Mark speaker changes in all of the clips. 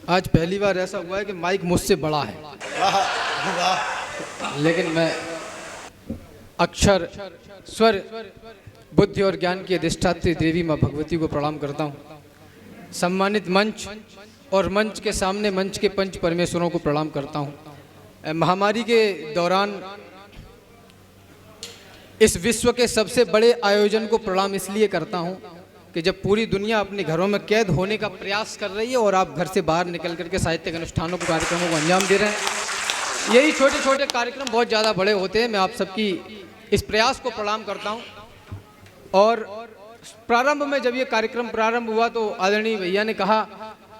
Speaker 1: आज पहली बार ऐसा हुआ है कि माइक मुझसे बड़ा है,
Speaker 2: वाह वाह।
Speaker 1: लेकिन मैं अक्षर स्वर बुद्धि और ज्ञान की अधिष्ठात्री देवी माँ भगवती को प्रणाम करता हूँ। सम्मानित मंच और मंच के सामने मंच के पंच परमेश्वरों को प्रणाम करता हूँ। महामारी के दौरान इस विश्व के सबसे बड़े आयोजन को प्रणाम इसलिए करता हूँ कि जब पूरी दुनिया अपने घरों में कैद होने का प्रयास कर रही है और आप घर से बाहर निकल करके साहित्यिक अनुष्ठानों को कार्यक्रमों को अंजाम दे रहे हैं। यही छोटे छोटे कार्यक्रम बहुत ज़्यादा बड़े होते हैं। मैं आप सबकी इस प्रयास को प्रणाम करता हूँ। और प्रारंभ में जब ये कार्यक्रम प्रारंभ हुआ तो आदरणीय भैया ने कहा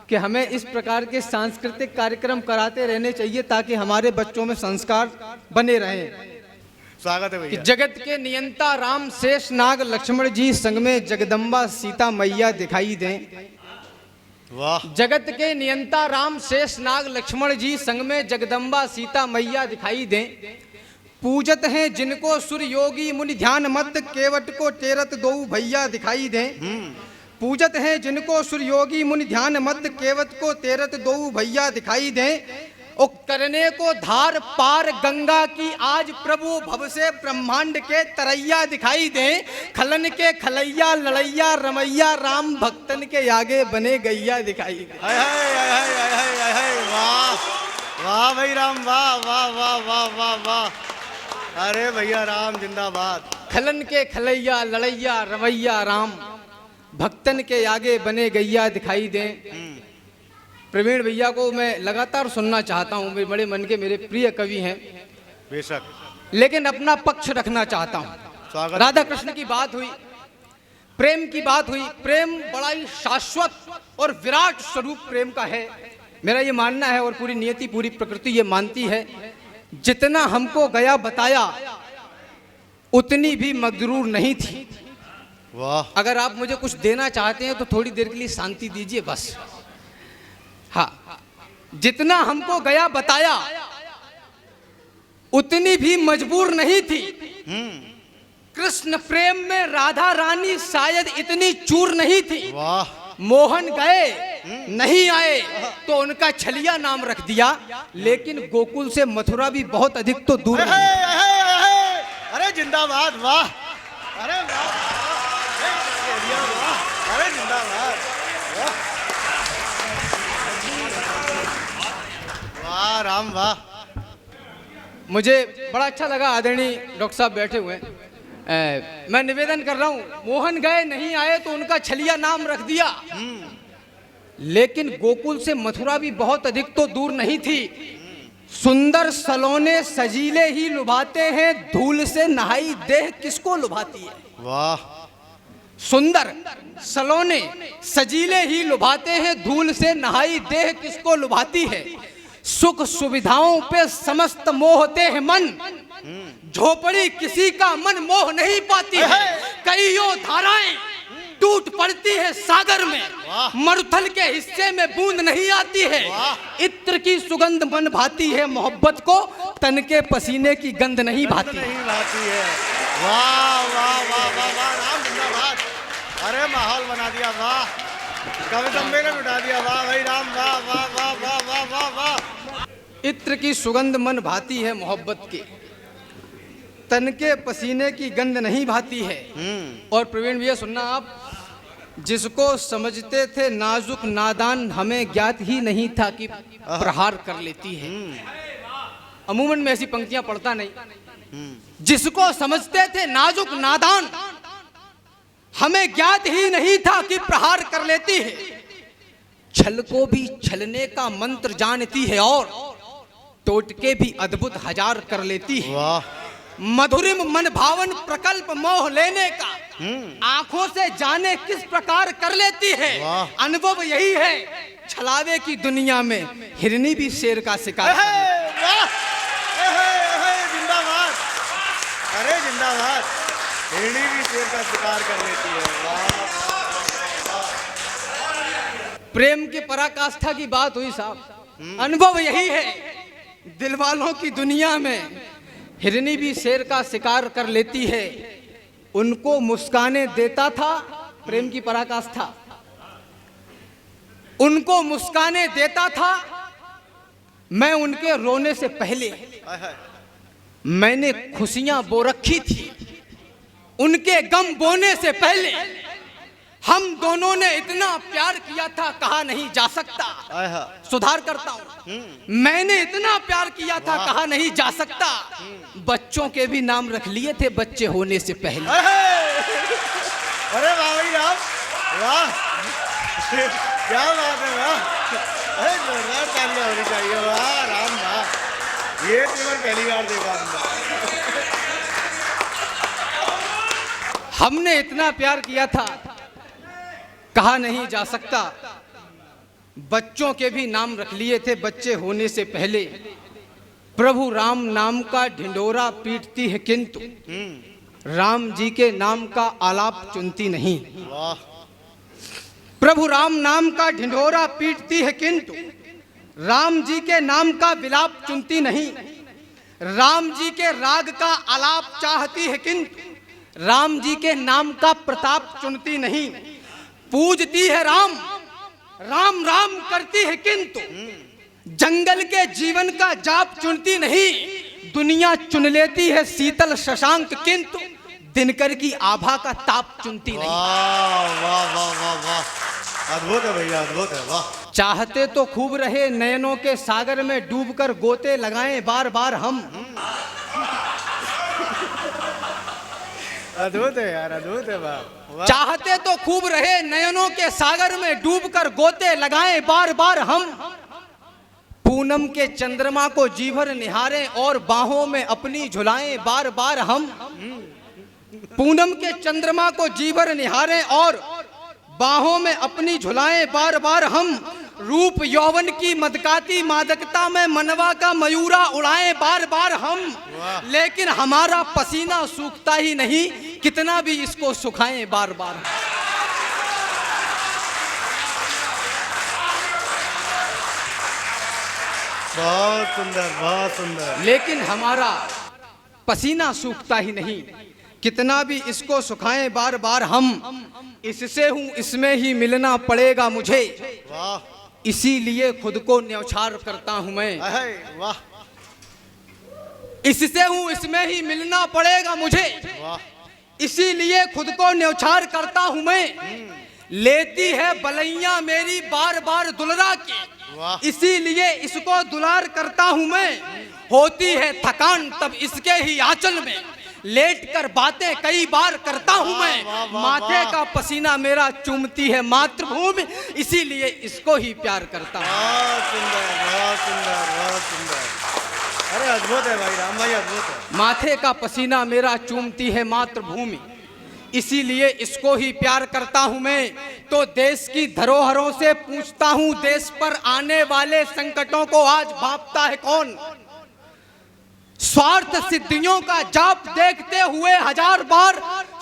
Speaker 1: कि हमें इस प्रकार के सांस्कृतिक कार्यक्रम कराते रहने चाहिए ताकि हमारे बच्चों में संस्कार बने रहें।
Speaker 2: स्वागत है भैया।
Speaker 1: जगत के नियंता राम शेष नाग लक्ष्मण जी संग में जगदम्बा सीता मैया दिखाई दें।
Speaker 2: वाह।
Speaker 1: जगत के नियंता राम शेष नाग लक्ष्मण जी संग में जगदम्बा सीता मैया दिखाई दें। पूजत हैं जिनको सुर योगी मुनि ध्यान मत केवट को टेरत दो भैया दिखाई दें। पूजत हैं जिनको सुर योगी मुनि ध्यान मत केवट को तेरत दो भैया दिखाई दें। और करने को धार पार गंगा की आज प्रभु भव से ब्रह्मांड के तरैया दिखाई दें। खलन के खलैया लड़ैया रमैया राम भक्तन के आगे बने गैया दिखाई दें।
Speaker 2: हाय हाय हाय हाय हाय हाय हाय। वाह वाह भाई राम, वाह वाह वाह वाह वाह वाह। अरे भैया राम जिंदाबाद।
Speaker 1: खलन के खलैया लड़ैया रमैया राम भक्तन के आगे बने गैया दिखाई दें। प्रवीण भैया को मैं लगातार सुनना चाहता हूँ, मेरे बड़े मन के मेरे प्रिय कवि हैं,
Speaker 2: बेशक,
Speaker 1: लेकिन अपना पक्ष रखना चाहता हूँ।
Speaker 2: स्वागत।
Speaker 1: राधा कृष्ण की बात हुई, प्रेम की बात हुई। प्रेम बड़ा ही शाश्वत और विराट स्वरूप प्रेम का है। मेरा ये मानना है और पूरी नियति पूरी प्रकृति ये मानती है, जितना हमको गया बताया उतनी भी मगरूर नहीं थी।
Speaker 2: वाह।
Speaker 1: अगर आप मुझे कुछ देना चाहते हैं तो थोड़ी देर के लिए शांति दीजिए बस। हाँ, जितना हमको गया बताया उतनी भी मजबूर नहीं थी। कृष्ण प्रेम में राधा रानी शायद इतनी चूर नहीं थी।
Speaker 2: वाह।
Speaker 1: मोहन गए नहीं आए तो उनका छलिया नाम रख दिया, लेकिन गोकुल से मथुरा भी बहुत अधिक तो दूर नहीं।
Speaker 2: अरे जिंदाबाद। वाह। अरे वाह। अरे जिंदाबाद। वाह राम वाह।
Speaker 1: मुझे बड़ा अच्छा लगा, आदरणीय डॉक्टर साहब बैठे हुए हैं। मैं निवेदन कर रहा हूँ, मोहन गए नहीं आए तो उनका छलिया नाम रख दिया, लेकिन गोकुल से मथुरा भी बहुत अधिक तो दूर नहीं थी। सुंदर सलोने सजीले ही लुभाते हैं, धूल से नहाई देह किसको लुभाती है।
Speaker 2: वाह।
Speaker 1: सुंदर सलोने सजीले ही लुभाते हैं, धूल से नहाई देह किसको लुभाती है। सुख सुविधाओं पे समस्त मोहते हैं मन, झोपड़ी किसी का मन मोह नहीं पाती है। कईयों धाराएं टूट पड़ती है सागर में, मरुथल के हिस्से में बूंद नहीं आती है। इत्र की सुगंध मन भाती है, मोहब्बत को तन के पसीने की गंध नहीं भाती
Speaker 2: है। वाह वाह वाह वाह वाह राम जिंदाबाद। अरे माहौल बना दिया। वाह। कवि सम्मेलन उठा दिया। वाह भाई राम। वाह वाह वाह वाह वाह वाह वाह।
Speaker 1: इत्र की सुगंध मन भाती है, मोहब्बत की तन के पसीने की गंध नहीं भाती है। और प्रवीण भैया सुनना आप, जिसको समझते थे नाजुक नादान हमें ज्ञात ही नहीं था कि प्रहार कर लेती है। अमूमन में ऐसी पंक्तियां पढ़ता नहीं। जिसको समझते थे नाजुक नादान हमें ज्ञात ही नहीं था कि प्रहार कर लेती है। छल को भी छलने का मंत्र जानती है और टोटके भी अद्भुत हजार कर लेती है।
Speaker 2: वाह।
Speaker 1: मधुरिम मन भावन प्रकल्प मोह लेने का आंखों से जाने किस प्रकार कर लेती है। अनुभव यही है, छलावे की दुनिया में हिरनी भी शेर का शिकार।
Speaker 2: जिंदाबाद। अरे जिंदाबाद। हिरनी भी शेर का शिकार कर लेती है।
Speaker 1: प्रेम की पराकाष्ठा की बात हुई साहब। अनुभव यही है, दिल वालों की दुनिया में हिरनी भी शेर का शिकार कर लेती है। उनको मुस्काने देता था प्रेम की पराकाष्ठा। उनको मुस्काने देता था मैं उनके रोने से पहले।
Speaker 2: हाय हाय।
Speaker 1: मैंने खुशियां बो रखी थी उनके गम बोने से पहले। हम दोनों ने इतना प्यार किया था कहा नहीं जा सकता।
Speaker 2: हाय हाय।
Speaker 1: सुधार करता हूं, मैंने इतना प्यार किया था कहा नहीं जा सकता। बच्चों के भी नाम रख लिए थे बच्चे होने से पहले।
Speaker 2: अरे वाह भाई राम, वाह क्या बात है, वाह। अरे जोरदार तालियां होनी चाहिए, वाह राम वाह। ये तेवर पहली बार देखा हमने।
Speaker 1: हमने इतना प्यार किया था कहा नहीं जा सकता। बच्चों के भी नाम रख लिए थे बच्चे होने से पहले। प्रभु राम नाम का ढिंढोरा पीटती है किंतु राम जी के नाम का आलाप चुनती नहीं।
Speaker 2: वाह।
Speaker 1: प्रभु राम नाम का ढिंढोरा पीटती है किंतु राम जी के नाम का विलाप चुनती नहीं। राम जी के राग का आलाप चाहती है किंतु राम जी के नाम का प्रताप चुनती नहीं। पूजती है राम राम राम करती है किंतु जंगल के जीवन का जाप चुनती नहीं। दुनिया चुन लेती है शीतल शशांक किंतु दिनकर की आभा का ताप चुनती नहीं।
Speaker 2: वाह वाह वाह वाह वाह, अद्भुत है भैया, अद्भुत है, वाह।
Speaker 1: चाहते तो खूब रहे नयनों के सागर में डूबकर गोते लगाएं बार बार हम।
Speaker 2: अद्भुत है यार, अद्भुत है, वाह।
Speaker 1: चाहते तो खूब रहे नयनों के सागर में डूबकर गोते लगाएं बार बार हम। पूनम के चंद्रमा को जी भर निहारें और बाहों में अपनी झुलाएं बार बार हम। पूनम के चंद्रमा को जी भर निहारें और बाहों में अपनी झुलाएं बार बार हम। रूप यौवन की मदकाती मादकता में मनवा का मयूरा उड़ाएं बार बार हम। लेकिन हमारा पसीना सूखता ही नहीं कितना भी इसको सुखाएं बार बार।
Speaker 2: बहुत सुंदर, बहुत सुंदर।
Speaker 1: लेकिन हमारा पसीना सूखता ही नहीं कितना भी इसको सुखाएं बार बार हम। इससे हूं इसमें ही मिलना पड़ेगा मुझे,
Speaker 2: वाह।
Speaker 1: इसीलिए खुद को न्यौछार करता हूं मैं।
Speaker 2: हाय वाह।
Speaker 1: इससे हूं इसमें ही मिलना पड़ेगा मुझे,
Speaker 2: वाह।
Speaker 1: इसीलिए खुद को न्यौछार करता हूं मैं। लेती है बलैया मेरी बार बार दुलरा की,
Speaker 2: वाह।
Speaker 1: इसीलिए इसको दुलार करता हूं मैं। होती है थकान तब इसके ही आंचल में लेट कर बातें कई बार करता हूं मैं। माथे का पसीना मेरा चूमती है मातृभूमि, इसीलिए इसको ही प्यार करता हूं।
Speaker 2: बहुत सुंदर, बहुत सुंदर, बहुत सुंदर। अरे अद्भुत है भाई राम भाई, अद्भुत है।
Speaker 1: माथे का पसीना मेरा चूमती है मातृभूमि, इसीलिए इसको ही प्यार करता हूं मैं। तो देश की धरोहरों से पूछता हूं देश पर आने वाले संकटों को आज भांपता है कौन। स्वार्थ सिद्धियों का जाप देखते हुए हजार बार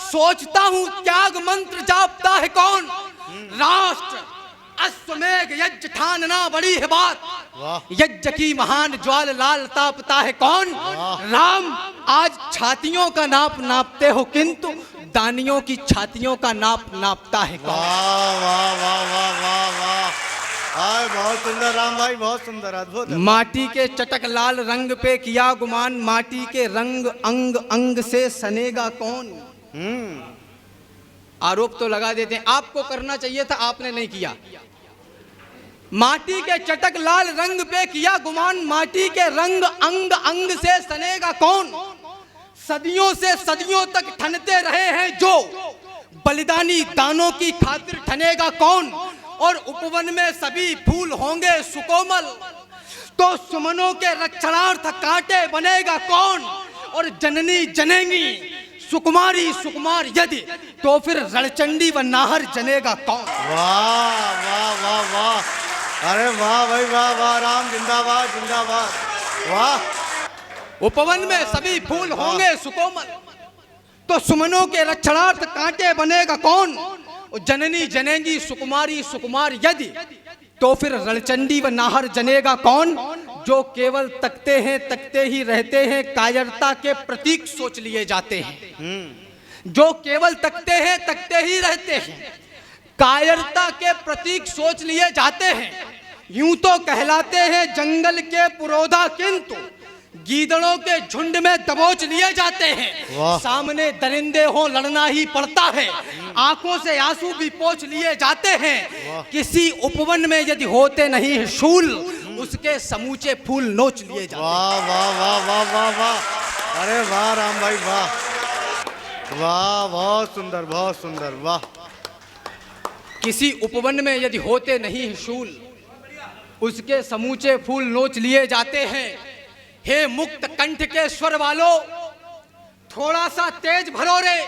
Speaker 1: सोचता हूं त्याग मंत्र जापता है कौन। राष्ट्र अश्वमेघ यज्ञ ठानना बड़ी है बात, यज्ञ की महान ज्वाल लाल तापता है कौन। राम आज छातियों का नाप नापते हो किंतु दानियों की छातियों का नाप नापता है कौन।
Speaker 2: वाह वाह वाह वाह वाह वाह। हाय बहुत सुंदर राम भाई, बहुत सुंदर, अद्भुत है।
Speaker 1: माटी के चटक लाल रंग पे किया गुमान, माटी के रंग अंग अंग से सनेगा कौन। आरोप तो लगा देते हैं, आपको करना चाहिए था आपने नहीं किया। माटी के चटक लाल रंग पे किया गुमान, माटी के रंग अंग अंग से सनेगा कौन। सदियों से सदियों तक ठनते रहे हैं जो बलिदानी दानों की खातिर ठनेगा कौन। और उपवन में सभी फूल होंगे सुकोमल, तो सुमनों के रक्षणार्थ कांटे बनेगा कौन। और जननी जनेंगी सुकुमारी सुकुमार यदि, तो फिर रणचंडी व नाहर जनेगा कौन।
Speaker 2: वाह वाह वाह वाह। अरे वाह भाई वाह वाह, राम जिंदाबाद जिंदाबाद, वाह।
Speaker 1: उपवन में सभी फूल होंगे सुकोमल, तो सुमनों के रक्षणार्थ कांटे बनेगा कौन। जननी जनेंगी सुकुमारी सुकुमार यदि, तो फिर रणचंडी व नाहर जनेगा कौन। जो केवल तकते ही रहते हैं कायरता के प्रतीक सोच लिए जाते हैं। जो केवल तकते ही रहते हैं कायरता के प्रतीक सोच लिए जाते हैं। यूं तो कहलाते हैं जंगल के पुरोधा, किंतु गीदड़ों के झुंड में दबोच लिए जाते हैं। सामने दरिंदे हो लड़ना ही पड़ता है, आंखों से आंसू भी पोंछ लिए जाते हैं। किसी उपवन में यदि होते नहीं शूल, उसके समूचे फूल नोच लिए जाते हैं।
Speaker 2: वाह वाह वाह वाह वाह वाह, अरे वाह राम भाई वाह वाह, बहुत सुंदर बहुत सुंदर, वाह।
Speaker 1: किसी उपवन में यदि होते नहीं शूल, उसके समूचे फूल नोच लिए जाते हैं। हे मुक्त कंठ के स्वर वालों, थोड़ा सा तेज भरो रे,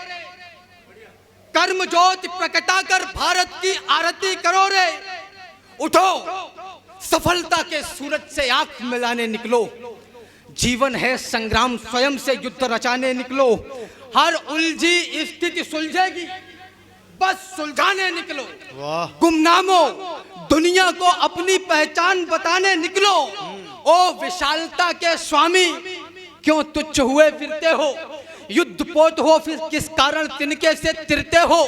Speaker 1: कर्म ज्योति प्रकटा कर भारत की आरती करो रे। उठो, सफलता के सूरज से आंख मिलाने निकलो। जीवन है संग्राम, स्वयं से युद्ध रचाने निकलो। हर उलझी स्थिति सुलझेगी, बस सुलझाने निकलो। गुमनामो, दुनिया को अपनी पहचान बताने निकलो। ओ विशालता के स्वामी, क्यों तुच्छ हुए फिरते हो? युद्ध पोत हो फिर किस कारण तिनके से तिरते हो?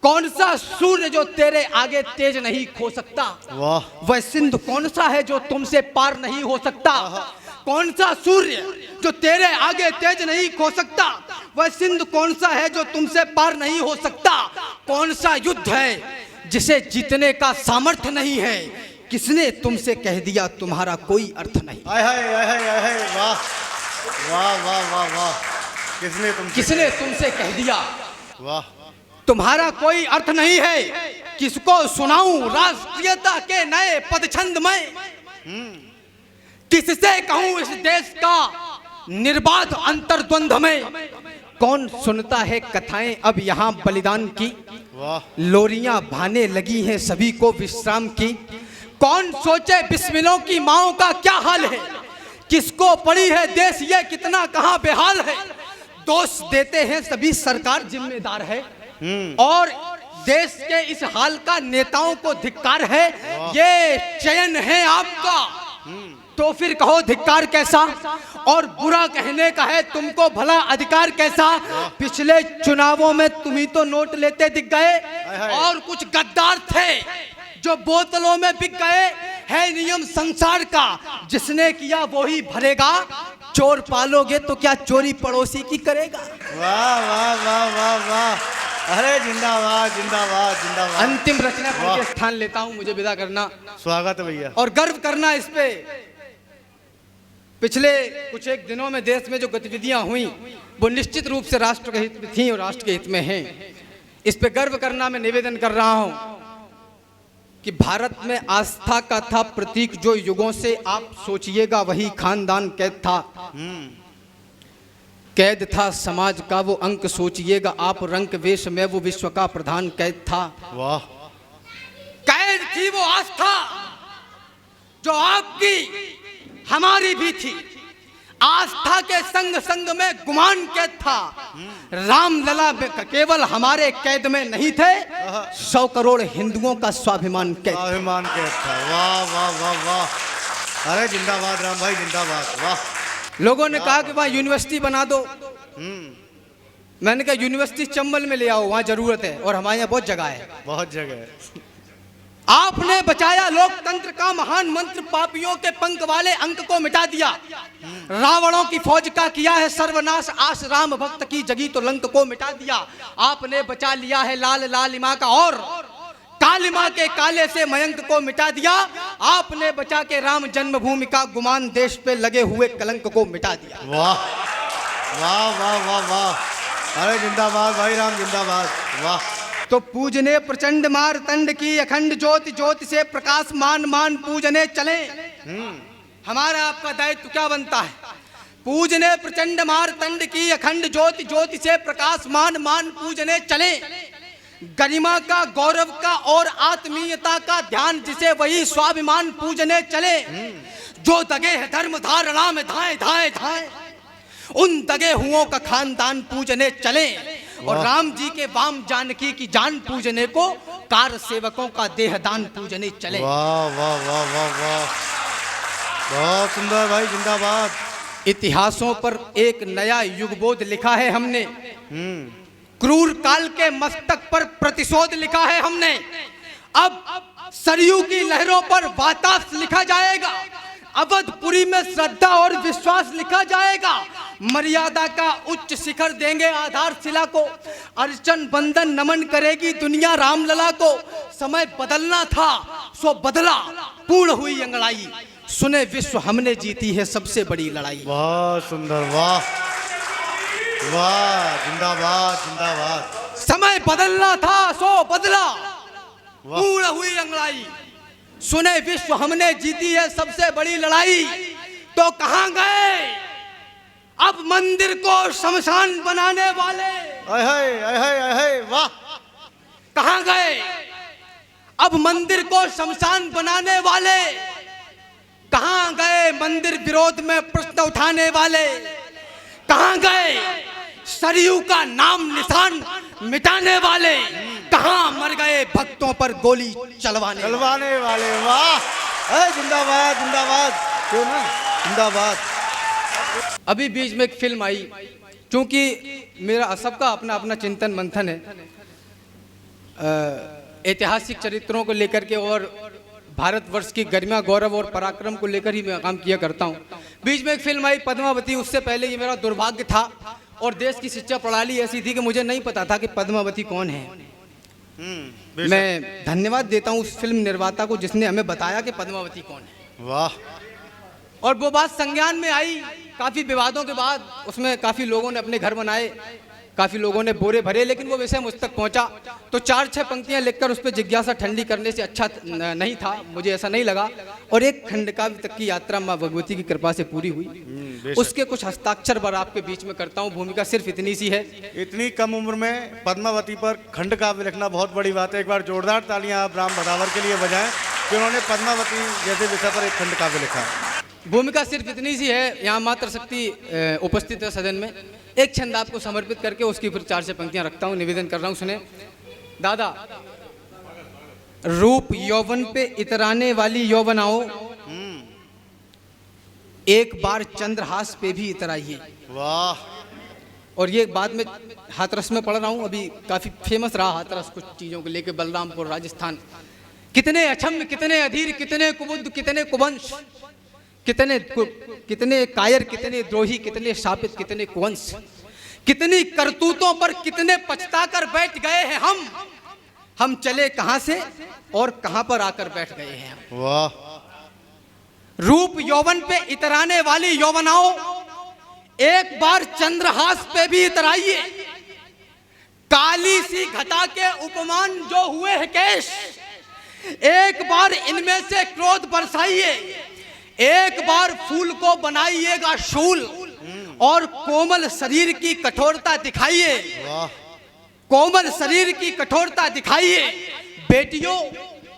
Speaker 1: कौन सा सूर्य जो तेरे आगे तेज नहीं खो सकता? वह सिंधु कौन सा है जो तुमसे पार नहीं हो सकता? कौन सा सूर्य जो तेरे आगे तेज नहीं खो सकता? वह सिंधु कौन सा है जो तुमसे पार नहीं हो सकता? कौन सा युद्ध है जिसे जीतने का सामर्थ्य नहीं है? किसने तुमसे कह दिया तुम्हारा कोई अर्थ नहीं?
Speaker 2: आय हाय आय हाय आय हाय, वाह वाह वाह वाह वाह,
Speaker 1: किसने तुमसे कह दिया
Speaker 2: वाह
Speaker 1: तुम्हारा कोई अर्थ नहीं है? किसको सुनाऊं राष्ट्रीयता के नए पदछंद में? किससे कहूं इस देश का निर्बाध अंतर्द्वंद में? कौन सुनता है कथाएं अब यहाँ बलिदान की? लोरियां भाने लगी हैं सभी को विश्राम की। कौन सोचे बिस्मिलों की माओं का क्या हाल है? किसको पड़ी है देश ये कितना कहां बेहाल है? दोष देते हैं सभी सरकार जिम्मेदार है, और देश के इस हाल का नेताओं को धिक्कार है। ये चयन है आपका, तो फिर कहो धिक्कार कैसा? और बुरा कहने का है तुमको भला अधिकार कैसा? पिछले चुनावों में तुम ही तो नोट लेते दिख गए, और कुछ गद्दार थे जो बोतलों में बिक गए। है नियम संसार का, जिसने किया वो ही भरेगा। चोर पालोगे तो क्या चोरी पड़ोसी की करेगा?
Speaker 2: वाह वाह वाह वाह वाह, अरे जिंदाबाद जिंदाबाद जिंदाबाद।
Speaker 1: अंतिम रचना पढ़ के स्थान लेता हूं, मुझे विदा करना।
Speaker 2: स्वागत है भैया।
Speaker 1: और गर्व करना इस पे, पिछले कुछ एक दिनों में देश में जो गतिविधियां हुई वो निश्चित रूप से राष्ट्र के हित में थी और राष्ट्र के हित में हैं। इस पे गर्व करना मैं निवेदन कर रहा हूं कि भारत में आस्था का था प्रतीक जो युगों से, आप सोचिएगा वही खानदान कैद था। कैद था समाज का वो अंक, सोचिएगा आप रंग वेश में वो विश्व का प्रधान कैद था।
Speaker 2: वाह,
Speaker 1: कैद थी वो आस्था जो आपकी हमारी भी थी। आस्था के संग संग में गुमान कैद था। रामलला केवल हमारे कैद में नहीं थे, 100 करोड़ हिंदुओं का स्वाभिमान कैद था।
Speaker 2: वाह वाह वाह वाह, अरे जिंदाबाद राम भाई जिंदाबाद। वाह,
Speaker 1: लोगों ने कहा कि वहाँ यूनिवर्सिटी बना दो। मैंने कहा यूनिवर्सिटी चंबल में ले आओ, वहाँ जरूरत है, और हमारे यहाँ बहुत जगह है।
Speaker 2: बहुत जगह है।
Speaker 1: आपने बचाया लोकतंत्र का महान मंत्र, पापियों के पंख वाले अंक को मिटा दिया। रावणों की फौज का किया है सर्वनाश, आस राम भक्त की जगी तो लंक को मिटा दिया। आपने बचा लिया है लाल लालिमा का, और कालिमा के काले से मयंक को मिटा दिया। आपने बचा के राम जन्मभूमि का गुमान, देश पे लगे हुए कलंक को मिटा दिया।
Speaker 2: वाह वाह वाह वाह वाह, अरे जिंदाबाद भाई राम जिंदाबाद। वाह,
Speaker 1: तो पूजने प्रचंड मारतंड की अखंड ज्योति, ज्योति से प्रकाश मान मान पूजने चले। हमारा आपका दायित्व क्या बनता है? पूजने प्रचंड मारतंड की अखंड ज्योति, ज्योति से प्रकाश मान मान पूजने चले। गरिमा का, गौरव का और आत्मीयता का ध्यान जिसे वही स्वाभिमान पूजने चले। जो दगे है धर्म धारणा में धाए धाए धाए, उन दगे हुओं का खानदान पूजने चले। और राम जी के वाम जानकी की जान पूजने को, कार सेवकों का देहदान पूजने चले।
Speaker 2: वाह वाह वाह वाह वाह, बहुत सुंदर भाई जिंदाबाद।
Speaker 1: इतिहासों पर एक नया युगबोध लिखा है हमने। क्रूर काल के मस्तक पर प्रतिशोध लिखा है हमने। अब सरयू की लहरों पर वातास लिखा जाएगा। अवधपुरी में श्रद्धा और विश्वास लिखा जाएगा। मर्यादा का उच्च शिखर देंगे आधारशिला को। अर्चन बंदन नमन करेगी दुनिया रामलला को। समय बदलना था सो बदला, पूर्ण हुई अंगड़ाई। सुने विश्व हमने जीती है सबसे बड़ी लड़ाई।
Speaker 2: बहुत सुंदर, वाह वाह, जिंदाबाद जिंदाबाद।
Speaker 1: समय बदलना था सो बदला, पूर्ण हुई अंगड़ाई। सुने विश्व हमने जीती है सबसे बड़ी लड़ाई। तो कहां गए अब मंदिर को शमशान बनाने वाले?
Speaker 2: वाह।
Speaker 1: कहां गए अब मंदिर को शमशान बनाने वाले? कहां गए मंदिर विरोध में प्रश्न उठाने वाले? कहां गए सरयू का नाम निशान मिटाने वाले? कहां मर गए भक्तों पर गोली चलवाने
Speaker 2: वाले? वाह, जिंदाबाद जिंदाबाद, क्यों ना जिंदाबाद।
Speaker 1: अभी बीच में एक फिल्म आई, क्योंकि मेरा सबका अपना अपना चिंतन मंथन है ऐतिहासिक चरित्रों को लेकर के, और भारतवर्ष की गरिमा गौरव और पराक्रम को लेकर ही मैं काम किया करता हूँ। बीच में एक फिल्म आई पद्मावती, उससे पहले ये मेरा दुर्भाग्य था और देश की शिक्षा प्रणाली ऐसी थी कि मुझे नहीं पता था कि पद्मावती कौन है। मैं धन्यवाद देता हूँ उस फिल्म निर्माता को जिसने हमें बताया कि पद्मावती कौन है।
Speaker 2: वाह।
Speaker 1: और वो बात संज्ञान में आई काफ़ी विवादों के बाद। उसमें काफ़ी लोगों ने अपने घर बनाए, काफ़ी लोगों ने बोरे भरे, लेकिन वो विषय मुझ तक पहुंचा तो 4-6 पंक्तियां लिखकर उस पर जिज्ञासा ठंडी करने से अच्छा नहीं था, मुझे ऐसा नहीं लगा। और एक खंडकाव्य तक की यात्रा माँ भगवती की कृपा से पूरी हुई। उसके कुछ हस्ताक्षर पर आपके बीच में करता हूँ। भूमिका सिर्फ इतनी सी है।
Speaker 2: इतनी कम उम्र में पद्मावती पर खंडकाव्य लिखना बहुत बड़ी बात है। एक बार जोरदार तालियां आप राम भदावर के लिए बजाएं कि उन्होंने पद्मावती जैसे विषय पर एक खंडकाव्य लिखा।
Speaker 1: भूमिका सिर्फ इतनी सी है। यहाँ मातृशक्ति उपस्थित है सदन में। एक छंद आपको समर्पित करके उसकी फिर 4-6 पंक्तियां रखता हूँ, निवेदन कर रहा हूँ। सुने दादा। रूप यौवन पे इतराने वाली यौवनाओं, एक बार चंद्रहास पे भी इतराइए।
Speaker 2: वाह।
Speaker 1: और ये बात मैं हाथरस में पढ़ रहा हूँ, अभी काफी फेमस रहा हाथरस कुछ चीजों को लेके, बलरामपुर राजस्थान। कितने अक्षम, कितने अधीर, कितने कुबुद्ध, कितने कुवंश, कितने कायर, कितने द्रोही, कितने शापित, कितने कुवंश, कितनी करतूतों पर कितने पछताकर बैठ गए हैं हम चले कहां से और कहां पर आकर बैठ गए हैं।
Speaker 2: वाह।
Speaker 1: रूप यौवन पे इतराने वाली यौवनाओं, एक बार चंद्रहास पे भी इतराइए। काली सी घटा के उपमान जो हुए हैं केश, एक बार इनमें से क्रोध बरसाइए। एक बार फूल को बनाइएगा शूल और कोमल शरीर की कठोरता दिखाइए। कोमल शरीर की कठोरता दिखाइए। बेटियों,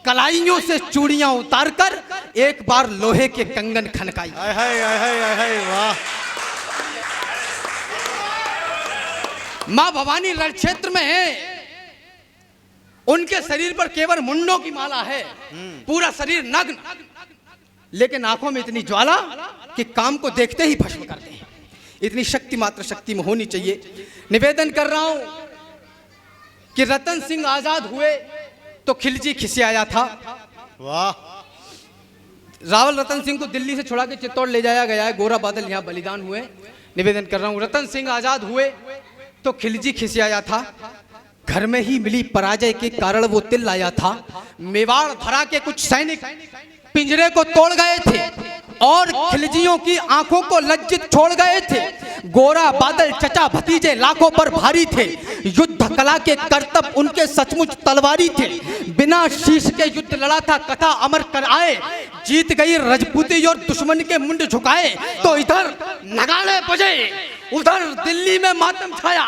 Speaker 1: कलाइयों से चूड़ियां उतारकर एक बार लोहे के कंगन खनकाइए।
Speaker 2: वाह।
Speaker 1: मां भवानी रण क्षेत्र में है, उनके शरीर पर केवल मुंडों की माला है, पूरा शरीर नग्न, लेकिन आंखों में इतनी ज्वाला कि काम को देखते ही भस्म करते हैं। इतनी शक्ति मात्र शक्ति में होनी चाहिए। निवेदन कर रहा हूं कि रतन सिंह आजाद हुए तो खिलजी खिसियाया था।
Speaker 2: वाह।
Speaker 1: रावल रतन सिंह को दिल्ली से छुड़ा के चित्तौड़ ले जाया गया है, गोरा बादल यहां बलिदान हुए। निवेदन कर रहा हूं, रतन सिंह आजाद हुए तो खिलजी खिसियाया था। घर में ही मिली पराजय के कारण वो तिल लाया था। मेवाड़ भरा के कुछ सैनिक पिंजरे को तोड़ गए थे और खिलजियों की आंखों को लज्जित छोड़ गए थे। गोरा बादल चचा भतीजे लाखों पर भारी थे। युद्ध कला के करतब उनके सचमुच तलवारी थे। बिना शीश के युद्ध लड़ा था, कथा अमर कर आए। जीत गई रजपूती और दुश्मन के मुंड झुकाए। तो इधर नगाड़े बजे, उधर दिल्ली में मातम छाया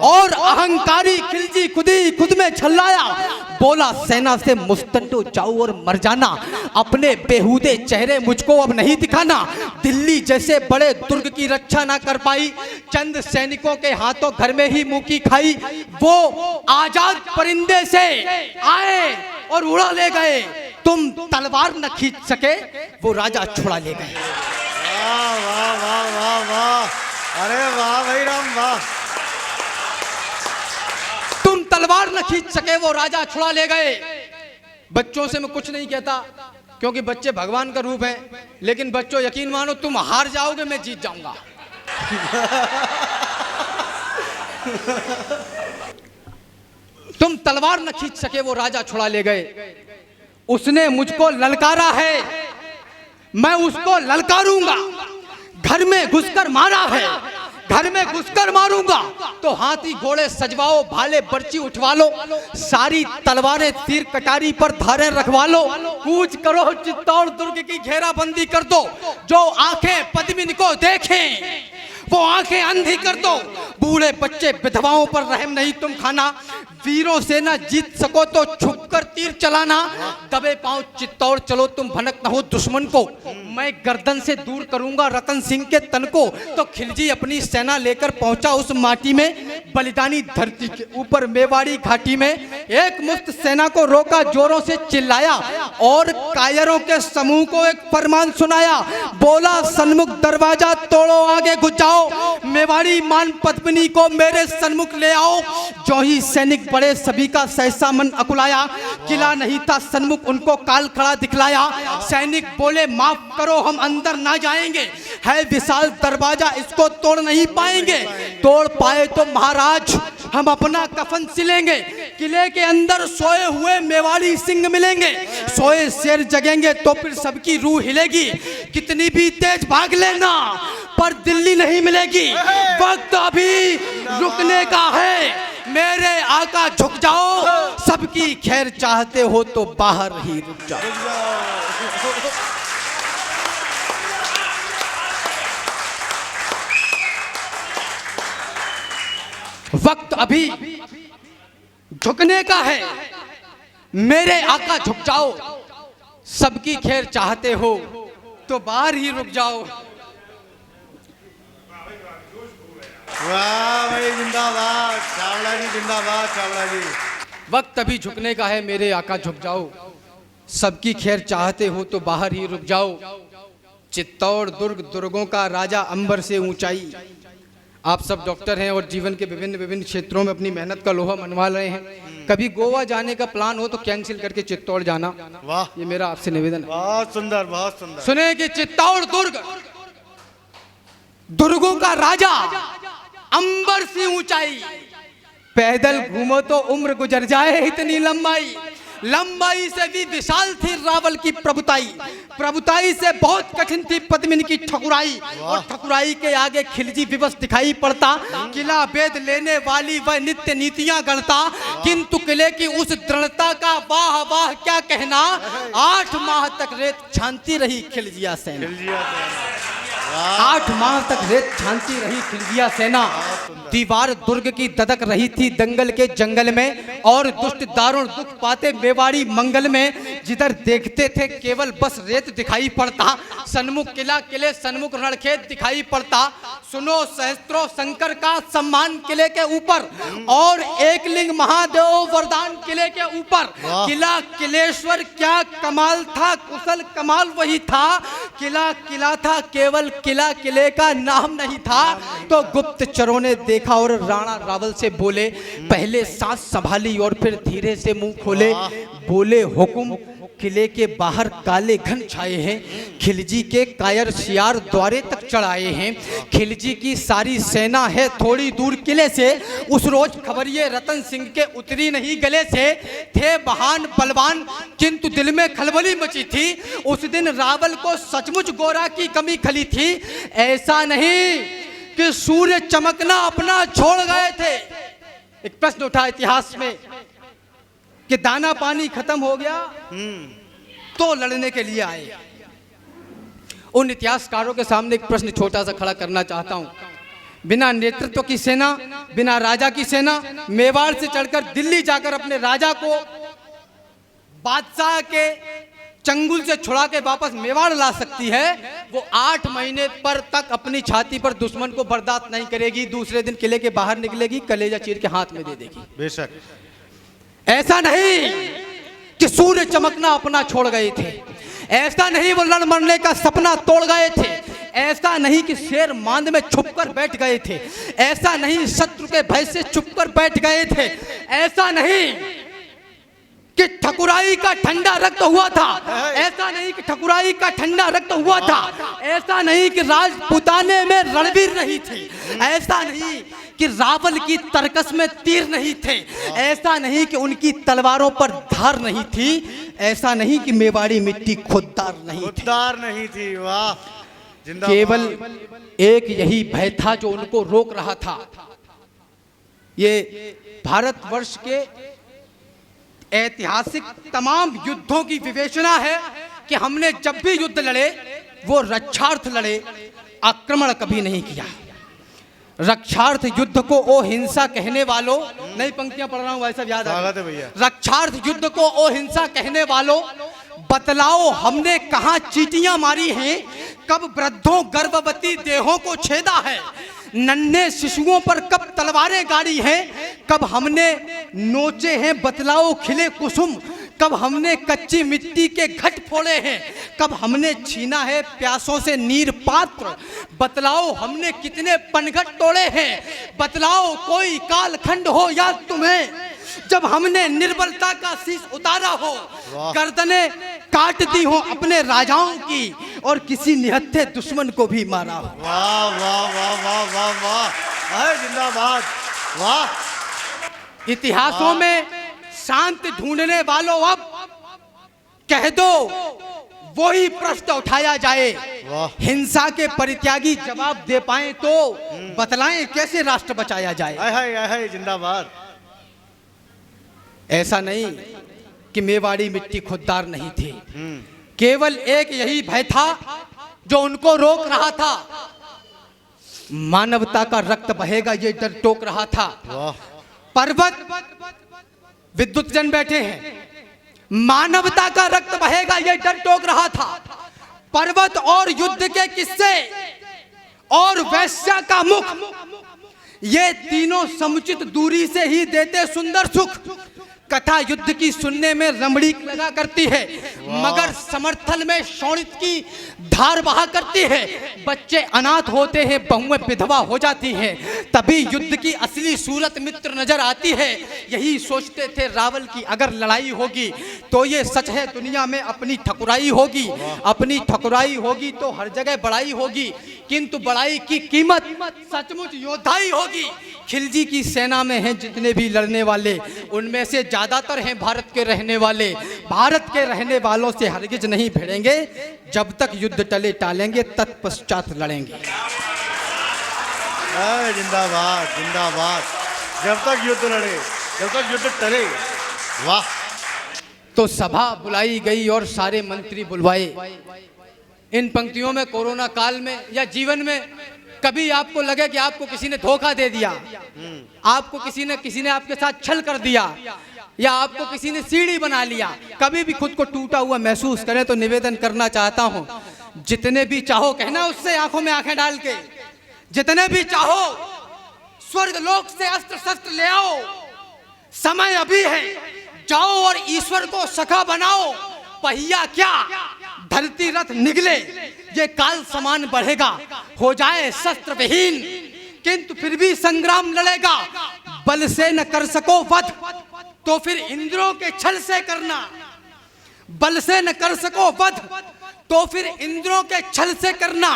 Speaker 1: और अहंकारी खिलजी खुद में छल्लाया। बोला सेना से मुस्तंडो जाओ और मर जाना, अपने बेहूदे चेहरे मुझको अब नहीं दिखाना। दिल्ली जैसे बड़े दुर्ग की रक्षा ना कर पाई, चंद सैनिकों के हाथों घर में ही मुंह की खाई। वो आजाद परिंदे से आए और उड़ा ले गए, तुम तलवार न खींच सके, वो राजा छुड़ा ले गए।
Speaker 2: वाह वाह वाह वाह वाह, अरे वाह भाई राम वाह।
Speaker 1: तलवार न खींच सके वो राजा छुड़ा ले गए। बच्चों से मैं कुछ नहीं कहता क्योंकि बच्चे भगवान का रूप हैं, लेकिन बच्चों यकीन मानो तुम हार जाओगे, मैं जीत जाऊंगा। तुम तलवार न खींच सके वो राजा छुड़ा ले गए। उसने मुझको ललकारा है, मैं उसको ललकारूंगा। घर में घुसकर मारा है, घर में घुसकर मारूंगा। तो हाथी घोड़े सजवाओ, भाले बर्ची उठवा लो, सारी तलवारें तीर कटारी पर धारें रखवा लो। कूच करो चित्तौड़ दुर्ग की घेराबंदी कर दो। जो आंखें पद्मिनी को देखें वो आंखें अंधी कर दो। बूढ़े बच्चे विधवाओं पर रहम नहीं तुम खाना। वीरों से ना जीत सको तो छुपकर तीर चलाना। दबे पांव चित्तौड़ चलो तुम भनक न हो दुश्मन को। मैं गर्दन से दूर करूंगा रतन सिंह के तन को। तो खिलजी अपनी सेना लेकर पहुंचा उस माटी में, बलिदानी धरती के ऊपर मेवाड़ी घाटी में। एक मुश्त सेना को रोका, जोरों से चिल्लाया और कायरों के समूह को एक फरमान सुनाया। बोला सन्मुख दरवाजा तोड़ो, आगे घुस जाओ, मेवाड़ी मान पद्मिनी को मेरे सन्मुख ले आओ। जो ही सैनिक बड़े सभी का सहसा मन अकुलाया। किला नहीं था सन्मुख उनको काल खड़ा दिखलाया। सैनिक बोले माफ करो हम अंदर ना जाएंगे, है विशाल दरवाजा इसको तोड़ नहीं पाएंगे। तोड़ पाए तो महाराज हम अपना कफन सिलेंगे। किले के अंदर सोए हुए मेवाड़ी सिंह मिलेंगे। सोए शेर जगेंगे तो फिर सबकी रूह हिलेगी। कितनी भी तेज भाग लेना पर दिल्ली नहीं मिलेगी। वक्त अभी रुकने का है, मेरे आका झुक जाओ। सबकी खैर चाहते हो तो बाहर ही रुक जाओ। वक्त अभी झुकने का है, मेरे आका झुक जाओ। सबकी खैर चाहते हो तो बाहर ही रुक जाओ।
Speaker 2: वाह भाई जिंदाबाद, चावड़ा जी जिंदाबाद, चावड़ा जी।
Speaker 1: वक्त अभी झुकने का है, मेरे आका झुक जाओ। सबकी खैर चाहते हो तो बाहर ही रुक जाओ। चित्तौड़ दुर्ग दुर्गों का राजा, अंबर से ऊंचाई। आप सब डॉक्टर हैं और जीवन के विभिन्न विभिन्न क्षेत्रों में अपनी मेहनत का लोहा मनवा रहे हैं। कभी गोवा जाने का प्लान हो तो कैंसिल करके चित्तौड़ जाना।
Speaker 2: वाह,
Speaker 1: ये मेरा आपसे निवेदन है।
Speaker 2: बहुत सुंदर, बहुत सुंदर।
Speaker 1: सुने कि चित्तौड़ दुर्ग दुर्गों का राजा, अंबर से ऊंचाई। पैदल घूमो तो उम्र गुजर जाए इतनी लंबाई। लंबाई से भी विशाल थी रावल की प्रभुताई। प्रभुताई से बहुत कठिन थी पद्मिनी की ठकुराई। और ठकुराई के आगे खिलजी विवश दिखाई पड़ता। किला भेद लेने वाली वह नित्य नीतियां गढ़ता। किंतु किले की उस दृढ़ता का वाह वाह क्या कहना। 8 माह तक रेत छानती रही खिलजिया सेना। 8 माह तक रेत छानती रही खिलजिया सेना। दीवार दुर्ग की ददक रही थी दंगल के जंगल में। और दुष्ट दारुण दुख पाते मेवाड़ी मंगल में। जिधर देखते थे केवल बस रेत दिखाई पड़ता। सन्मुख किला, किले सन्मुख रणखेत दिखाई पड़ता। सुनो सहस्त्रों शंकर का सम्मान किले के ऊपर। और एक लिंग महादेव वरदान किले के ऊपर। किला किलेश्वर क्या कमाल था, कुशल कमाल वही था। किला किला था, केवल किला किले का नाम नहीं था। तो गुप्तचरों ने देखा और राणा रावल से बोले। पहले सांस संभाली और फिर धीरे से मुंह खोले। बोले हुकुम। किले के बाहर काले घन छाए हैं। खिलजी के कायर शियार द्वारे तक चढ़ाए हैं। खिलजी की सारी सेना है थोड़ी दूर किले से। उस रोज खबरिये रतन सिंह के उतरी नहीं गले से। थे बहान बलवान किंतु दिल में खलबली मची थी। उस दिन रावल को सचमुच गोरा की कमी खली थी। ऐसा नहीं कि सूर्य चमकना अपना छोड़ गए थे। एक प्रश्न उठा इतिहास में कि दाना पानी खत्म हो गया तो लड़ने के लिए आए। उन इतिहासकारों के सामने एक प्रश्न छोटा सा खड़ा करना चाहता हूं। बिना नेतृत्व की सेना, बिना राजा की सेना मेवाड़ से चढ़कर दिल्ली जाकर अपने राजा को बादशाह के चंगुल से छुड़ा के वापस मेवाड़ ला सकती है। वो 8 महीने पर तक अपनी छाती पर दुश्मन को बर्दाश्त नहीं करेगी। दूसरे दिन किले के बाहर निकलेगी, कलेजा चीर के हाथ में दे देगी।
Speaker 2: बेशक
Speaker 1: ऐसा नहीं कि सूर्य चमकना अपना छोड़ गए थे। ऐसा नहीं वो लड़ मरने का सपना तोड़ गए थे। ऐसा नहीं कि शेर मांद में छुपकर बैठ गए थे, ऐसा नहीं शत्रु के भय से छुपकर बैठ गए थे, ऐसा नहीं कि ठकुराई का ठंडा रक्त हुआ था, ऐसा नहीं कि ठकुराई का ठंडा रक्त हुआ था, ऐसा नहीं कि राजपुताने में रणवीर नहीं थे, ऐसा नहीं कि रावल की तरकस में तीर नहीं थे, ऐसा नहीं कि उनकी तलवारों पर धार नहीं थी, ऐसा नहीं कि मेवाड़ी मिट्टी खुददार नहीं
Speaker 2: थी। वाह, जिंदाबाद।
Speaker 1: केवल एक यही भय था जो उनको रोक रहा था। ये भारतवर्ष के ऐतिहासिक तमाम युद्धों की विवेचना है कि हमने जब भी युद्ध लड़े वो रक्षार्थ लड़े, आक्रमण कभी नहीं किया। रक्षार्थ युद्ध को ओ हिंसा कहने वालों, नई पंक्तियां पढ़ रहा हूं भाई साहब, याद आ
Speaker 2: भैया।
Speaker 1: रक्षार्थ युद्ध को ओ हिंसा कहने वालों, बतलाओ हमने कहां चीटियां मारी हैं, कब वृद्धों गर्भवती देहों को छेदा है, नन्हे शिशुओं पर कब तलवारें गाड़ी हैं, कब हमने नोचे हैं बतलाओ खिले कुसुम, कब हमने कच्ची मिट्टी के घट फोड़े हैं, कब हमने छीना है प्यासों से नीर पात्र, बतलाओ हमने कितने पनघट तोड़े हैं, बतलाओ कोई कालखंड हो याद तुम्हें जब हमने निर्बलता का शीश उतारा हो, गर्दनें काट दी हो अपने राजाओं की और किसी निहत्थे दुश्मन को भी मारा हो।
Speaker 2: वाह वाह वाह वाह वाह वाह, जिंदाबाद। वाह,
Speaker 1: इतिहासों में शांति ढूंढने वालों अब कह दो वही प्रश्न उठाया जाए, हिंसा के परित्यागी जवाब दे पाए तो बतलाएं कैसे राष्ट्र बचाया जाए।
Speaker 2: जिंदाबाद।
Speaker 1: ऐसा नहीं कि मेवाड़ी मिट्टी खुददार नहीं थी, केवल एक यही भय था जो उनको रोक रहा था, मानवता का रक्त बहेगा ये डर टोक रहा था। पर्वत विद्युत जन बैठे हैं, मानवता का रक्त बहेगा ये डर टोक रहा था। पर्वत और युद्ध के किस्से और वैश्या का मुख, ये तीनों समुचित दूरी से ही देते सुंदर सुख। कथा युद्ध की सुनने में रमणीक लगा करती है, मगर समर्थन में शोणित की धार बहा करती है। बच्चे अनाथ होते हैं, बहुएं विधवा हो जाती हैं, तभी युद्ध की असली सूरत मित्र नजर आती है। यही सोचते थे रावल की अगर लड़ाई होगी तो ये सच है दुनिया में अपनी ठकुराई होगी, अपनी ठकुराई होगी तो हर जगह बड़ाई होगी, किंतु बड़ाई की कीमत सचमुच योद्धाई होगी। खिलजी की सेना में हैं जितने भी लड़ने वाले, उनमें से ज्यादातर हैं भारत के रहने वाले। भारत के रहने वालों से हरगिज नहीं भिड़ेंगे, जब तक युद्ध टले टालेंगे तत्पश्चात लड़ेंगे।
Speaker 2: जिंदाबाद जिंदाबाद, जब तक युद्ध लड़े, जब तक युद्ध टले। वाह।
Speaker 1: तो सभा बुलाई गई और सारे मंत्री बुलवाए। इन पंक्तियों में कोरोना काल में या जीवन में कभी आपको लगे कि आपको किसी ने धोखा दे दिया, आपको किसी ने आपके साथ छल कर दिया, या आपको किसी ने सीढ़ी बना लिया, कभी भी खुद को टूटा हुआ महसूस करें तो निवेदन करना चाहता हूं, जितने भी चाहो कहना उससे आंखों में आंखें डाल के, जितने भी चाहो स्वर्ग लोक से अस्त्र शस्त्र ले आओ, समय अभी है, जाओ और ईश्वर को सखा बनाओ। पहिया क्या धरती रथ निगले, ये काल समान बढ़ेगा, हो जाए शस्त्र विहीन, किंतु फिर भी संग्राम लड़ेगा। बल से न कर सको वध तो फिर इंद्रों के छल से करना, बल से न कर सको वध तो फिर इंद्रों के छल से करना,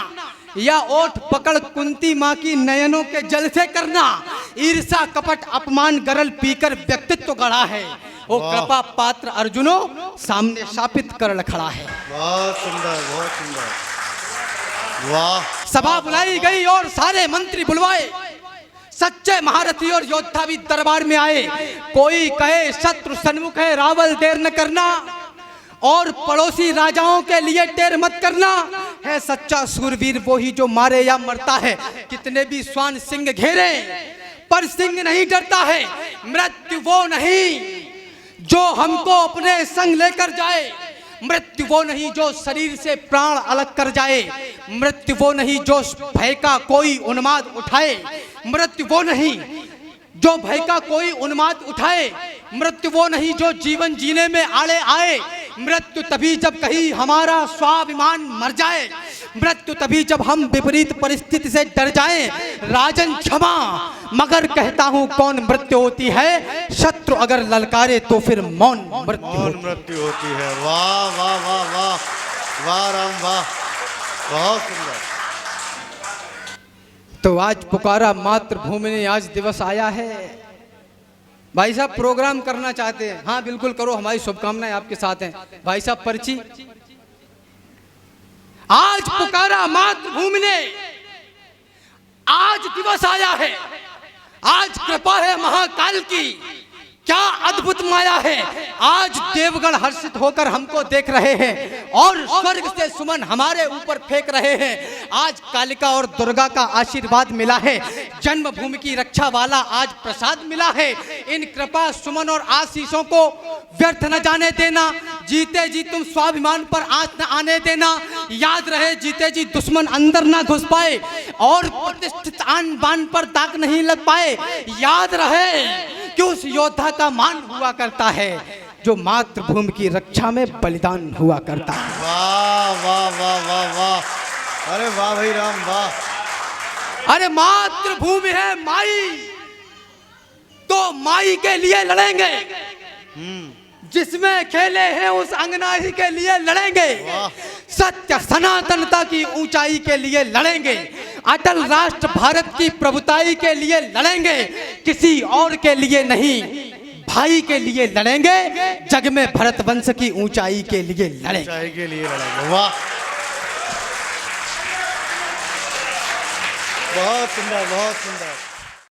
Speaker 1: या ओठ पकड़ कुंती माँ की नयनों के जल से करना। ईर्षा कपट अपमान गरल पीकर व्यक्तित्व गढ़ा है, वो कृपा पात्र अर्जुनो सामने शापित कर खड़ा है।
Speaker 2: बहुत सुंदर, बहुत सुंदर। वाह।
Speaker 1: सभा बुलाई गई और सारे मंत्री बुलवाए, सच्चे महारथी और योद्धा भी दरबार में आए। कोई कहे शत्रु सन्मुख है रावल देर न करना, और पड़ोसी राजाओं के लिए टेर मत करना। है सच्चा सूरवीर वो ही जो मारे या मरता है, कितने भी स्वान सिंह घेरे पर सिंह नहीं डरता है। मृत्यु वो नहीं जो हमको अपने संग लेकर जाए, मृत्यु वो नहीं जो शरीर से प्राण अलग कर जाए, मृत्यु वो नहीं जो भय का कोई उन्माद उठाए, मृत्यु वो नहीं जो भय का कोई उन्माद उठाए, मृत्यु वो नहीं जो जीवन जीने में आड़े आए। मृत्यु तभी जब कहीं हमारा स्वाभिमान मर जाए, मृत्यु तभी जब हम विपरीत परिस्थिति से डर जाएं। राजन क्षमा, मगर कहता हूं कौन मृत्यु होती है। शत्रु अगर ललकारे तो फिर मौन मृत्यु
Speaker 2: होती है। वाह वाह वाह वाह वाह राम वाह, बहुत सुंदर।
Speaker 1: तो आज पुकारा मातृभूमि ने आज दिवस आया है। भाई साहब प्रोग्राम करना चाहते हैं? हाँ बिल्कुल करो, हमारी शुभकामनाएं आपके साथ हैं। भाई साहब पर्ची। आज पुकारा मातृभूमि ने आज दिवस आया है। आज कृपा है महाकाल की, क्या अद्भुत माया है। आज देवगण हर्षित होकर हमको देख रहे हैं और स्वर्ग से सुमन हमारे ऊपर फेंक रहे हैं। आज कालिका और दुर्गा का आशीर्वाद मिला है। जन्मभूमि की रक्षा वाला आज प्रसाद मिला है। इन कृपा सुमन और आशीषों को व्यर्थ न जाने देना। जीते जी तुम स्वाभिमान पर आंच न आने देना। याद रहे जीते जी दुश्मन अंदर ना घुस पाए और प्रतिष्ठित आन बान पर दाग नहीं लग पाए। याद रहे कि उस योद्धा का मान हुआ करता है जो मातृभूमि की रक्षा में बलिदान हुआ करता है।
Speaker 2: वाह वाह वाह वाह वाह, अरे वाह भाई राम वाह।
Speaker 1: अरे मातृभूमि है माई, तो माई के लिए लड़ेंगे। जिसमें खेले हैं उस अंगनाई के लिए लड़ेंगे। सत्य सनातनता की ऊंचाई के लिए लड़ेंगे। अटल राष्ट्र भारत की प्रभुताई के लिए लड़ेंगे। किसी और के लिए नहीं, भाई के लिए लड़ेंगे। जग में भरत वंश की ऊंचाई के लिए लड़ेंगे।
Speaker 2: ऊंचाई के लिए लड़ेंगे। वाह, बहुत सुंदर बहुत सुंदर।